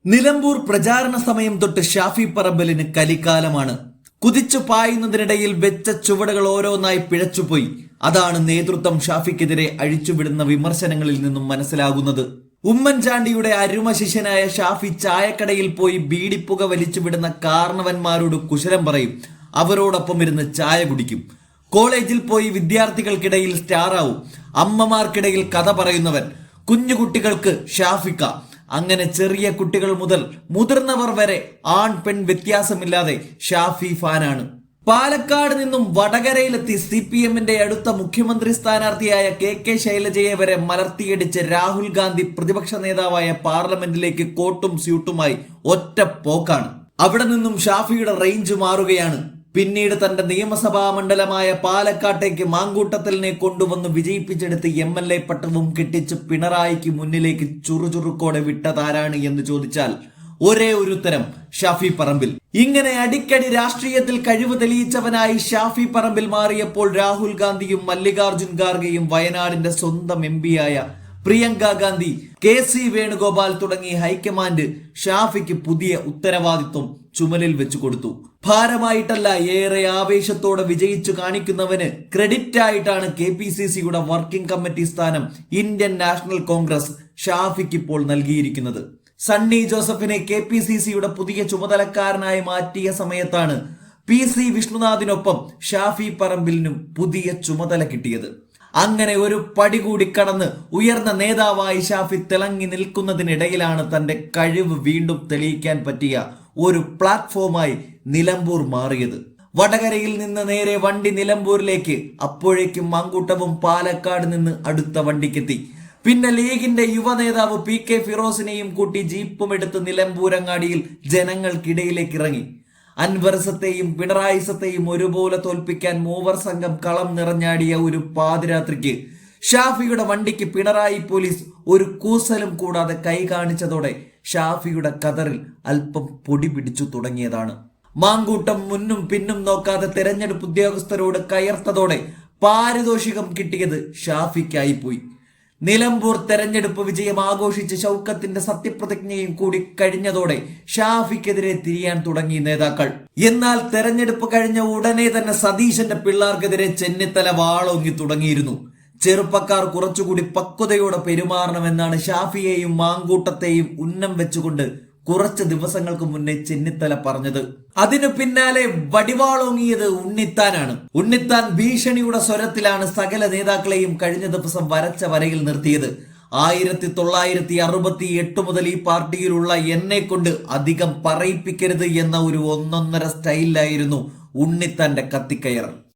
നിലമ്പൂർ പ്രചാരണ സമയം തൊട്ട് ഷാഫി പറമ്പലിന് കലിക്കാലമാണ്. കുതിച്ചു പായുന്നതിനിടയിൽ വെച്ച ചുവടുകൾ ഓരോന്നായി പിഴച്ചുപോയി. അതാണ് നേതൃത്വം ഷാഫിക്കെതിരെ അഴിച്ചുവിടുന്ന വിമർശനങ്ങളിൽ നിന്നും മനസ്സിലാകുന്നത്. ഉമ്മൻചാണ്ടിയുടെ അരുമ ശിഷ്യനായ ഷാഫി ചായക്കടയിൽ പോയി ബീഡിപ്പുക വലിച്ചുവിടുന്ന കാരണവന്മാരോട് കുശലം പറയും. അവരോടൊപ്പം ഇരുന്ന് ചായ കുടിക്കും. കോളേജിൽ പോയി വിദ്യാർത്ഥികൾക്കിടയിൽ സ്റ്റാറാവും. അമ്മമാർക്കിടയിൽ കഥ പറയുന്നവൻ. കുഞ്ഞുകുട്ടികൾക്ക് ഷാഫിക്ക. അങ്ങനെ ചെറിയ കുട്ടികൾ മുതൽ മുതിർന്നവർ വരെ ആൺ പെൺ വ്യത്യാസമില്ലാതെ ഷാഫി ഫാനാണ്. പാലക്കാട് നിന്നും വടകരയിലെത്തി CPM-ന്റെ അടുത്ത മുഖ്യമന്ത്രി സ്ഥാനാർത്ഥിയായ KK ശൈലജയെ വരെ മലർത്തിയടിച്ച് രാഹുൽ ഗാന്ധി പ്രതിപക്ഷ നേതാവായ പാർലമെന്റിലേക്ക് കോട്ടും സ്യൂട്ടുമായി ഒറ്റ പോക്കാണ്. അവിടെ നിന്നും ഷാഫിയുടെ റേഞ്ച് മാറുകയാണ്. പിന്നീട് തന്റെ നിയമസഭാ മണ്ഡലമായ പാലക്കാട്ടേക്ക് മാങ്കൂട്ടത്തിലിനെ കൊണ്ടുവന്ന് വിജയിപ്പിച്ചെടുത്ത് MLA പട്ടവും കെട്ടിച്ച് പിണറായിക്ക് മുന്നിലേക്ക് ചുറുചുറുക്കോടെ വിട്ടതാരാണ് എന്ന് ചോദിച്ചാൽ ഒരേ ഒരു ഉത്തരം, ഷാഫി പറമ്പിൽ. ഇങ്ങനെ അടിക്കടി രാഷ്ട്രീയത്തിൽ കഴിവ് തെളിയിച്ചവനായി ഷാഫി പറമ്പിൽ മാറിയപ്പോൾ രാഹുൽ ഗാന്ധിയും മല്ലികാർജുൻ ഖാർഗെയും വയനാടിന്റെ സ്വന്തം MP-യായ പ്രിയങ്ക ഗാന്ധി, KC വേണുഗോപാൽ തുടങ്ങി ഹൈക്കമാൻഡ് ഷാഫിക്ക് പുതിയ ഉത്തരവാദിത്വം ചുമലിൽ വെച്ചു കൊടുത്തു. ഭാരമായിട്ടല്ല, ഏറെ ആവേശത്തോടെ വിജയിച്ചു കാണിക്കുന്നവന് ക്രെഡിറ്റ് ആയിട്ടാണ് KPCCയുടെ വർക്കിംഗ് കമ്മിറ്റി സ്ഥാനം ഇന്ത്യൻ നാഷണൽ കോൺഗ്രസ് ഷാഫിക്ക് ഇപ്പോൾ നൽകിയിരിക്കുന്നത്. സണ്ണി ജോസഫിനെ KPCCയുടെ പുതിയ ചുമതലക്കാരനായി മാറ്റിയ സമയത്താണ് PC വിഷ്ണുനാഥിനൊപ്പം ഷാഫി പറമ്പിലിനും പുതിയ ചുമതല കിട്ടിയത്. അങ്ങനെ ഒരു പടി കൂടി കടന്ന് ഉയർന്ന നേതാവായി ഷാഫി തിളങ്ങി നിൽക്കുന്നതിനിടയിലാണ് തന്റെ കഴിവ് വീണ്ടും തെളിയിക്കാൻ പറ്റിയ ഒരു പ്ലാറ്റ്ഫോമായി നിലമ്പൂർ മാറിയത്. വടകരയിൽ നിന്ന് നേരെ വണ്ടി നിലമ്പൂരിലേക്ക്. അപ്പോഴേക്കും മാങ്കൂട്ടവും പാലക്കാട് നിന്ന് അടുത്ത വണ്ടിക്കെത്തി. പിന്നെ ലീഗിന്റെ യുവ നേതാവ് PK ഫിറോസിനെയും കൂട്ടി ജീപ്പും എടുത്ത് നിലമ്പൂരങ്ങാടിയിൽ ജനങ്ങൾക്കിടയിലേക്ക് ഇറങ്ങി. അൻവറിസത്തെയും പിണറായിസത്തെയും ഒരുപോലെ തോൽപ്പിക്കാൻ മൂവർ സംഘം കളം നിറഞ്ഞാടിയ ഒരു പാതിരാത്രിക്ക് ഷാഫിയുടെ വണ്ടിക്ക് പിണറായി പോലീസ് ഒരു കൂസലും കൂടാതെ കൈ കാണിച്ചതോടെ ഷാഫിയുടെ കതറിൽ അല്പം പൊടി പിടിച്ചു തുടങ്ങിയതാണ്. മാങ്കൂട്ടം മുന്നും പിന്നും നോക്കാതെ തെരഞ്ഞെടുപ്പ് ഉദ്യോഗസ്ഥരോട് കയർത്തതോടെ പാരിതോഷികം കിട്ടിയത് ഷാഫിക്കായി പോയി. നിലമ്പൂർ തെരഞ്ഞെടുപ്പ് വിജയം ആഘോഷിച്ച് ഷൗക്കത്തിന്റെ സത്യപ്രതിജ്ഞയും കൂടി കഴിഞ്ഞതോടെ ഷാഫിക്കെതിരെ തിരിയാൻ തുടങ്ങി നേതാക്കൾ. എന്നാൽ തെരഞ്ഞെടുപ്പ് കഴിഞ്ഞ ഉടനെ തന്നെ സതീശന്റെ പിള്ളാർക്കെതിരെ ചെന്നിത്തല വാളോങ്ങി തുടങ്ങിയിരുന്നു. ചെറുപ്പക്കാർ കുറച്ചുകൂടി പക്വതയോടെ പെരുമാറണമെന്നാണ് ഷാഫിയെയും മാങ്കൂട്ടത്തെയും ഉന്നം വെച്ചുകൊണ്ട് കുറച്ച് ദിവസങ്ങൾക്ക് മുന്നേ ചെന്നിത്തല പറഞ്ഞത്. അതിനു പിന്നാലെ വടിവാളോങ്ങിയത് ഉണ്ണിത്താനാണ്. ഉണ്ണിത്താൻ ഭീഷണിയുടെ സ്വരത്തിലാണ് സകല നേതാക്കളെയും കഴിഞ്ഞ ദിവസം വരച്ച വരയിൽ നിർത്തിയത്. 1968 മുതൽ ഈ പാർട്ടിയിലുള്ള എന്നെ കൊണ്ട് അധികം പറയിപ്പിക്കരുത് എന്ന ഒരു ഒന്നൊന്നര സ്റ്റൈലിലായിരുന്നു ഉണ്ണിത്താന്റെ കത്തിക്കയറൽ.